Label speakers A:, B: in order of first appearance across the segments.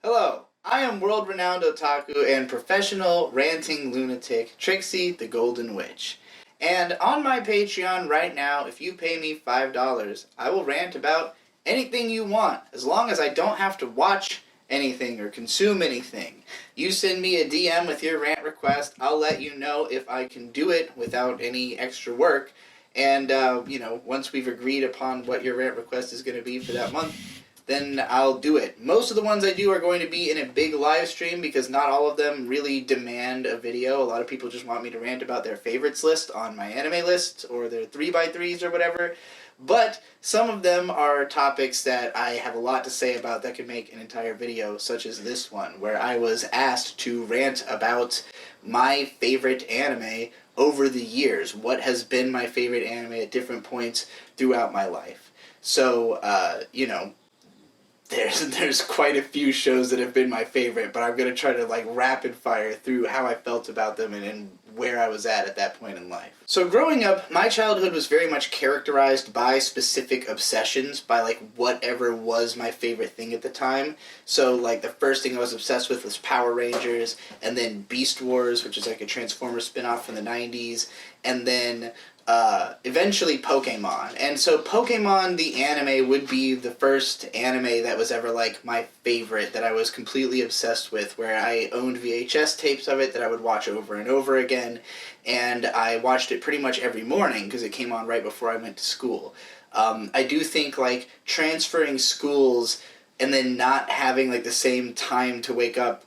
A: Hello, I am world-renowned otaku and professional ranting lunatic Trixie the Golden Witch. And on my Patreon right now, if you pay me $5, I will rant about anything you want, as long as I don't have to watch anything or consume anything. You send me a DM with your rant request, I'll let you know if I can do it without any extra work. And, once we've agreed upon what your rant request is going to be for that month, then I'll do it. Most of the ones I do are going to be in a big live stream because not all of them really demand a video. A lot of people just want me to rant about their favorites list on my anime list or their 3x3s or whatever. But some of them are topics that I have a lot to say about that could make an entire video, such as this one, where I was asked to rant about my favorite anime over the years. What has been my favorite anime at different points throughout my life. So, there's quite a few shows that have been my favorite, but I'm going to try to rapid fire through how I felt about them and where I was at that point in life. So growing up, my childhood was very much characterized by specific obsessions, by whatever was my favorite thing at the time. So the first thing I was obsessed with was Power Rangers, and then Beast Wars, which is a Transformers spin-off from the 90s, and then eventually Pokemon. And so Pokemon, the anime, would be the first anime that was ever my favorite, that I was completely obsessed with, where I owned VHS tapes of it that I would watch over and over again, and I watched it pretty much every morning because it came on right before I went to school. I do think transferring schools and then not having the same time to wake up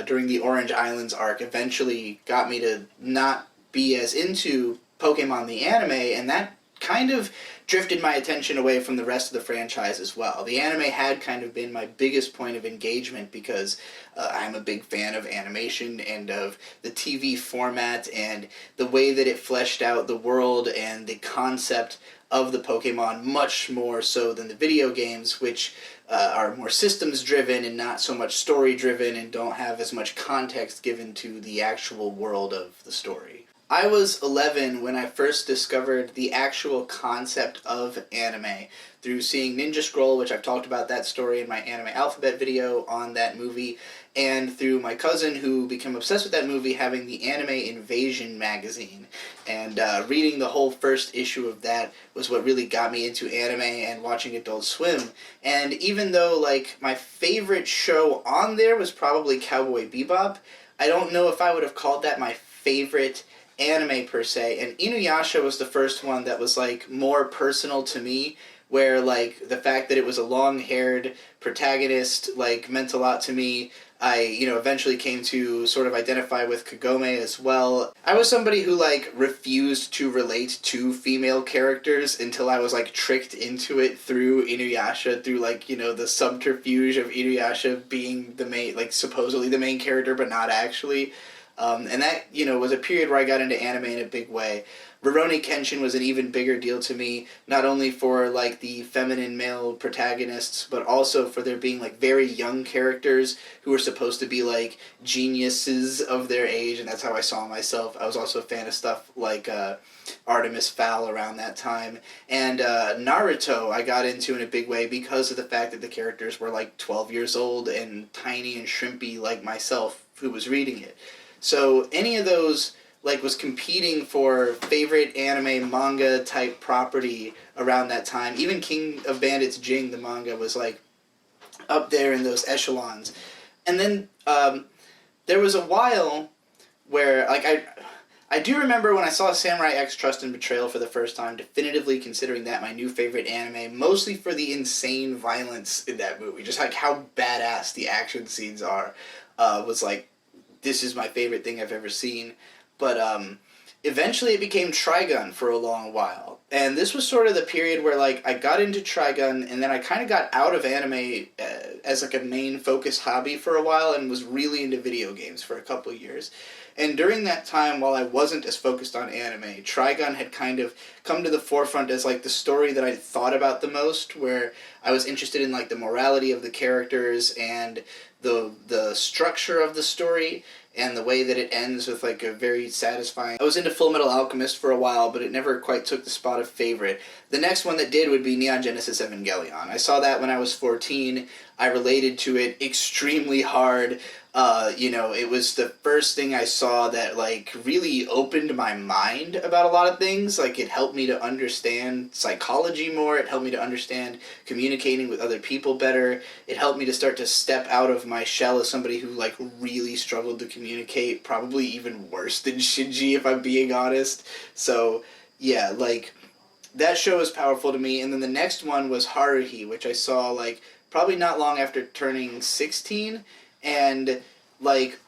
A: during the Orange Islands arc eventually got me to not be as into Pokemon the anime, and that kind of drifted my attention away from the rest of the franchise as well. The anime had kind of been my biggest point of engagement because I'm a big fan of animation and of the TV format and the way that it fleshed out the world and the concept of the Pokemon much more so than the video games, which are more systems driven and not so much story driven and don't have as much context given to the actual world of the story. I was 11 when I first discovered the actual concept of anime through seeing Ninja Scroll, which I've talked about that story in my Anime Alphabet video on that movie, and through my cousin who became obsessed with that movie having the Anime Invasion magazine. And reading the whole first issue of that was what really got me into anime and watching Adult Swim. And even though my favorite show on there was probably Cowboy Bebop, I don't know if I would have called that my favorite anime per se, and Inuyasha was the first one that was more personal to me, where the fact that it was a long-haired protagonist meant a lot to me. I eventually came to sort of identify with Kagome as well. I was somebody who refused to relate to female characters until I was tricked into it through Inuyasha, through the subterfuge of Inuyasha being the main, supposedly the main character but not actually. And that, was a period where I got into anime in a big way. Rurouni Kenshin was an even bigger deal to me, not only for, the feminine male protagonists, but also for there being, very young characters who were supposed to be, geniuses of their age, and that's how I saw myself. I was also a fan of stuff like Artemis Fowl around that time. And Naruto I got into in a big way because of the fact that the characters were, 12 years old and tiny and shrimpy like myself who was reading it. So any of those was competing for favorite anime manga type property around that time. Even King of Bandits Jing, the manga, was up there in those echelons. And then there was a while where I do remember when I saw Samurai X Trust and Betrayal for the first time, definitively considering that my new favorite anime, mostly for the insane violence in that movie. Just how badass the action scenes are, was this is my favorite thing I've ever seen. But eventually it became Trigun for a long while. And this was sort of the period where I got into Trigun, and then I kind of got out of anime as a main focus hobby for a while and was really into video games for a couple of years. And during that time, while I wasn't as focused on anime, Trigun had kind of come to the forefront as the story that I thought about the most, where I was interested in the morality of the characters and the structure of the story and the way that it ends with a very satisfying. I was into Full Metal Alchemist for a while, but it never quite took the spot of favorite. The next one that did would be Neon Genesis Evangelion. I saw that when I was 14. I related to it extremely hard. It was the first thing I saw that, like, really opened my mind about a lot of things. Like, it helped me to understand psychology more. It helped me to understand communicating with other people better. It helped me to start to step out of my shell as somebody who, like, really struggled to communicate, probably even worse than Shinji, if I'm being honest. So, yeah, like, that show was powerful to me. And then the next one was Haruhi, which I saw, like, probably not long after turning 16. And, like,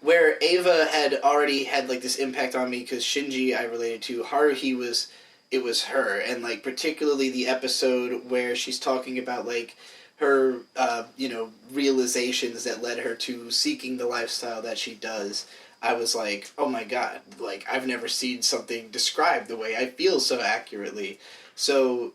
A: where Ava had already had, like, this impact on me because Shinji I related to, Haruhi it was her. And, like, particularly the episode where she's talking about, like, her, realizations that led her to seeking the lifestyle that she does. I was like, oh my god, like, I've never seen something described the way I feel so accurately. So,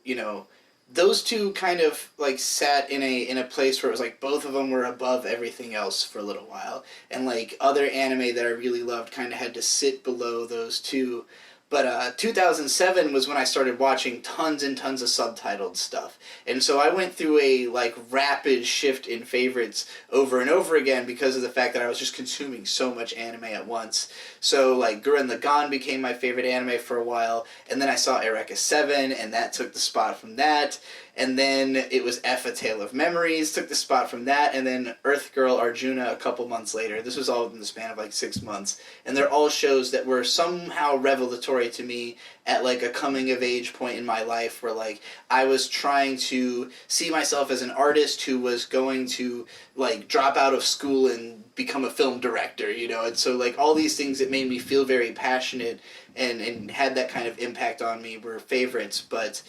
A: those two kind of, like, sat in a place where it was like both of them were above everything else for a little while. And, like, other anime that I really loved kind of had to sit below those two. But 2007 was when I started watching tons and tons of subtitled stuff. And so I went through a, like, rapid shift in favorites over and over again because of the fact that I was just consuming so much anime at once. So, like, Gurren Lagann became my favorite anime for a while, and then I saw Eureka 7, and that took the spot from that. And then it was F, A Tale of Memories, took the spot from that, and then Earth Girl Arjuna a couple months later. This was all within the span of, like, 6 months. And they're all shows that were somehow revelatory to me at, like, a coming-of-age point in my life where, like, I was trying to see myself as an artist who was going to, like, drop out of school and become a film director, And so, like, all these things that made me feel very passionate and had that kind of impact on me were favorites. But,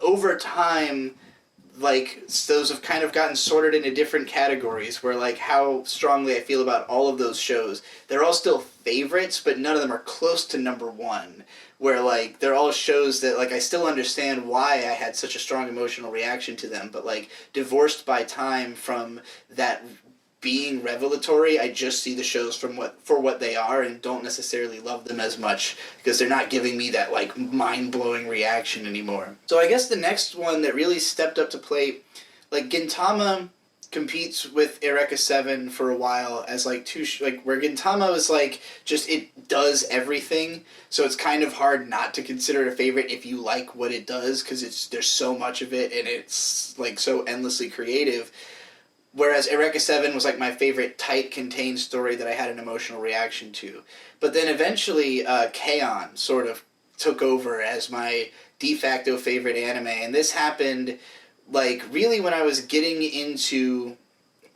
A: over time, like, those have kind of gotten sorted into different categories where, like, how strongly I feel about all of those shows. They're all still favorites, but none of them are close to number one. Where, like, they're all shows that, like, I still understand why I had such a strong emotional reaction to them, but, like, divorced by time from that being revelatory, I just see the shows for what they are and don't necessarily love them as much because they're not giving me that, like, mind-blowing reaction anymore. So I guess the next one that really stepped up to plate, like, Gintama competes with Eureka 7 for a while as, like, where Gintama was, like, just, it does everything, so it's kind of hard not to consider it a favorite if you like what it does because there's so much of it and it's, like, so endlessly creative. Whereas Eureka 7 was, like, my favorite tight, contained story that I had an emotional reaction to. But then eventually, K-On! Sort of took over as my de facto favorite anime. And this happened, like, really when I was getting into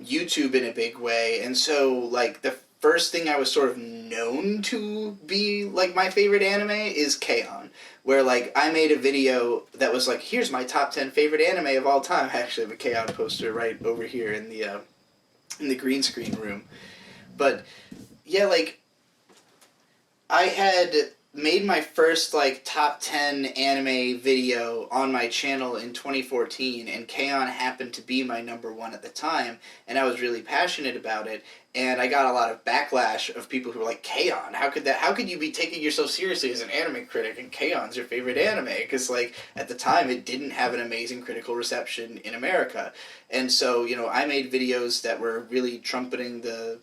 A: YouTube in a big way. And so, like, the first thing I was sort of known to be, like, my favorite anime is K-On! Where, like, I made a video that was like, here's my top 10 favorite anime of all time. I actually have a K-On! Poster right over here in the green screen room. But, yeah, like, I had made my first, like, top 10 anime video on my channel in 2014, and K-On! Happened to be my number one at the time, and I was really passionate about it, and I got a lot of backlash of people who were like, K-On! How could you be taking yourself seriously as an anime critic, and K-On!'s your favorite anime? Because, like, at the time, it didn't have an amazing critical reception in America. And so, I made videos that were really trumpeting the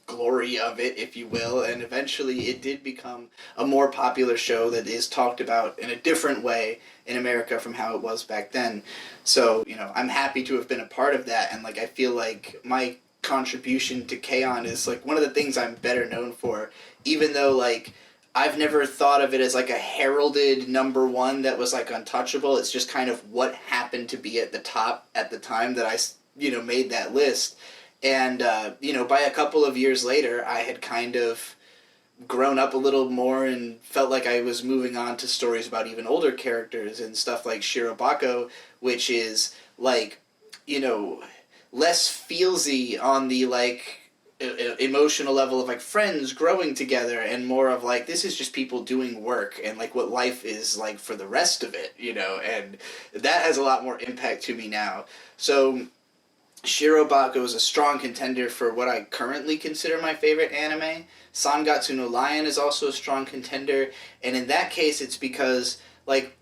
A: glory of it, if you will, and eventually it did become a more popular show that is talked about in a different way in America from how it was back then. So, I'm happy to have been a part of that, and, like, I feel like my contribution to K-On! Is, like, one of the things I'm better known for, even though, like, I've never thought of it as, like, a heralded number one that was, like, untouchable. It's just kind of what happened to be at the top at the time that I, made that list. And, by a couple of years later, I had kind of grown up a little more and felt like I was moving on to stories about even older characters and stuff like Shirobako, which is, like, less feelsy on the, like, emotional level of, like, friends growing together and more of, like, this is just people doing work and, like, what life is like for the rest of it, and that has a lot more impact to me now. So Shirobako is a strong contender for what I currently consider my favorite anime. Sangatsu no Lion is also a strong contender, and in that case it's because, like,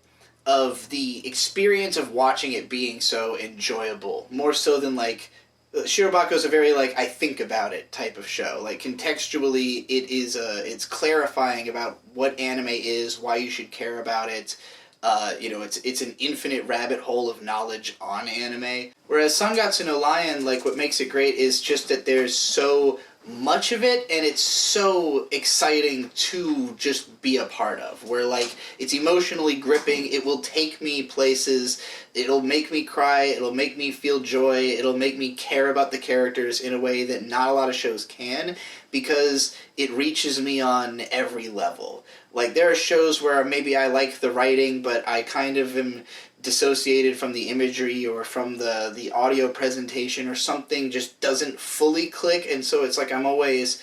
A: of the experience of watching it being so enjoyable, more so than like Shirobako's a very like I think about it type of show. Like contextually, it's clarifying about what anime is, why you should care about it. It's an infinite rabbit hole of knowledge on anime. Whereas Sangatsu no Lion, like what makes it great is just that there's so much of it, and it's so exciting to just be a part of, where like it's emotionally gripping. It will take me places, it'll make me cry, it'll make me feel joy, it'll make me care about the characters in a way that not a lot of shows can, because it reaches me on every level. Like there are shows where maybe I like the writing, but I kind of am dissociated from the imagery or from the audio presentation, or something just doesn't fully click, and so it's like I'm always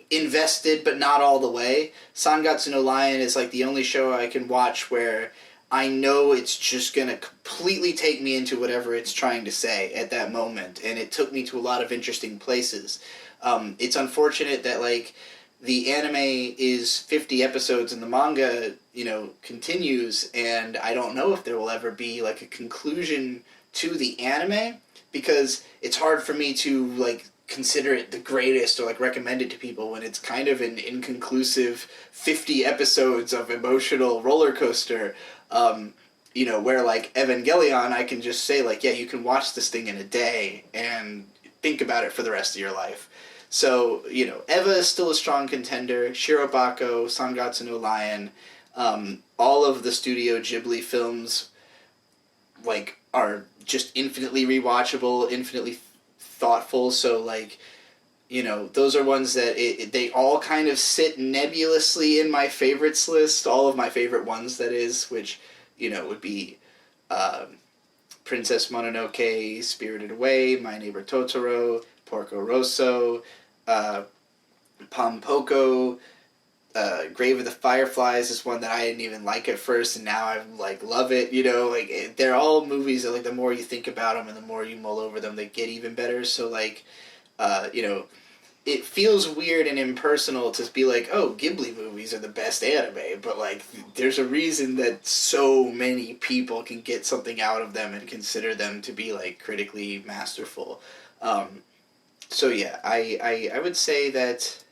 A: invested but not all the way. Sangatsu no Lion is like the only show I can watch where I know it's just gonna completely take me into whatever it's trying to say at that moment, and it took me to a lot of interesting places. It's unfortunate that like the anime is 50 episodes and the manga, continues, and I don't know if there will ever be like a conclusion to the anime, because it's hard for me to like consider it the greatest or like recommend it to people when it's kind of an inconclusive 50 episodes of emotional roller coaster. Where like Evangelion, I can just say like, yeah, you can watch this thing in a day and think about it for the rest of your life. So, Eva is still a strong contender. Shirobako, Sangatsu no Lion, all of the Studio Ghibli films, like, are just infinitely rewatchable, infinitely thoughtful. So, like, those are ones that they all kind of sit nebulously in my favorites list. All of my favorite ones, that is, which, would be Princess Mononoke, Spirited Away, My Neighbor Totoro, Porco Rosso, Pompoko, Grave of the Fireflies is one that I didn't even like at first, and now I like love it. They're all movies that like the more you think about them and the more you mull over them, they get even better. So like, it feels weird and impersonal to be like, oh, Ghibli movies are the best anime, but like, there's a reason that so many people can get something out of them and consider them to be like critically masterful. So yeah, I would say that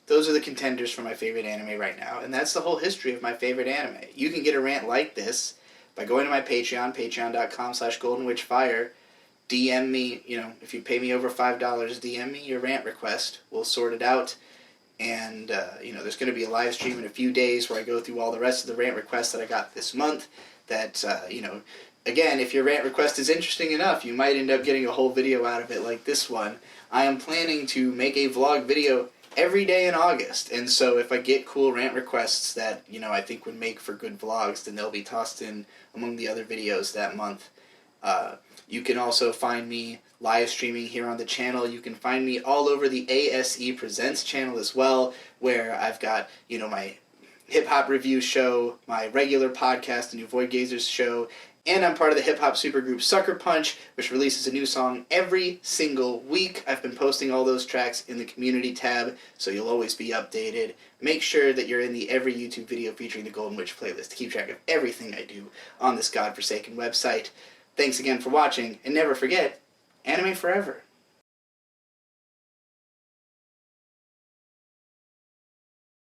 A: those are the contenders for my favorite anime right now, and that's the whole history of my favorite anime. You can get a rant like this by going to my Patreon, patreon.com/goldenwitchfire. DM me, if you pay me over $5, DM me your rant request. We'll sort it out. And, there's going to be a live stream in a few days where I go through all the rest of the rant requests that I got this month that, again, if your rant request is interesting enough, you might end up getting a whole video out of it like this one. I am planning to make a vlog video every day in August, and so if I get cool rant requests that, I think would make for good vlogs, then they'll be tossed in among the other videos that month. You can also find me live streaming here on the channel. You can find me all over the ASE Presents channel as well, where I've got, my hip-hop review show, my regular podcast, the New Void Gazers show, and I'm part of the hip-hop supergroup Sucker Punch, which releases a new song every single week. I've been posting all those tracks in the community tab, so you'll always be updated. Make sure that you're in the every YouTube video featuring the Golden Witch playlist to keep track of everything I do on this godforsaken website. Thanks again for watching, and never forget, anime forever.